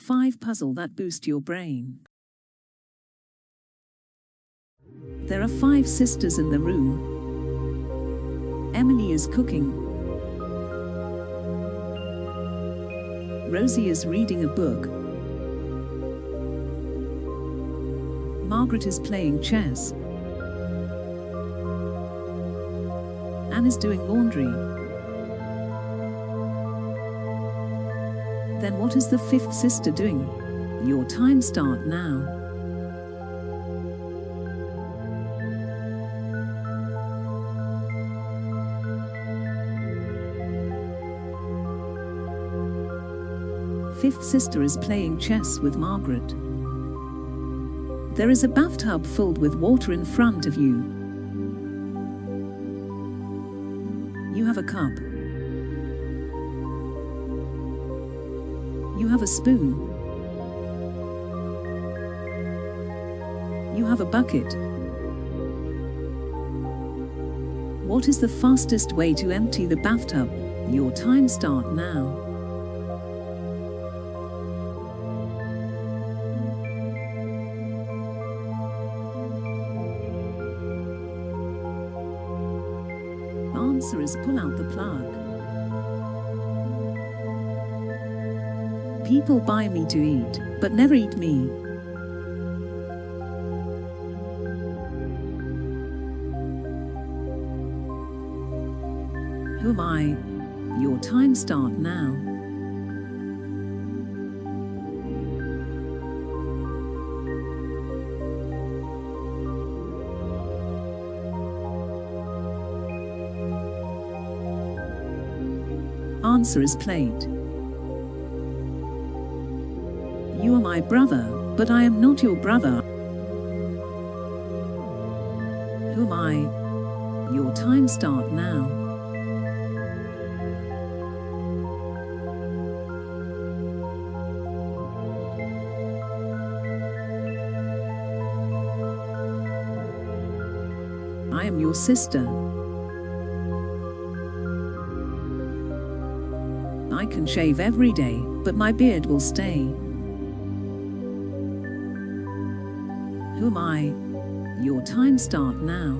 5 puzzles that boost your brain. There are 5 sisters in the room. Emily is cooking. Rosy is reading a book. Margaret is playing chess. Anne is doing laundry. Then what is the 5th sister doing? Your time starts now. Fifth sister is playing chess with Margaret. There is a bathtub filled with water in front of you. You have a cup. You have a spoon. You have a bucket. What is the fastest way to empty the bathtub? Your time starts now. Answer is pull out the plug. People buy me to eat, but never eat me. Who am I? Your time starts now. Answer is plate. You are my brother, but I am not your brother. Who am I? Your time starts now. I am your sister. I can shave every day, but my beard will stay. Who am I? Your time starts now.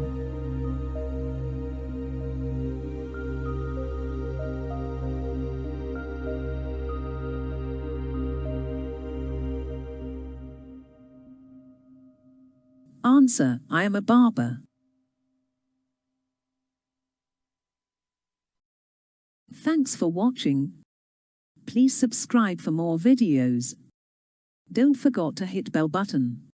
Answer: I am a barber. Thanks for watching. Please subscribe for more videos. Don't forget to hit bell button.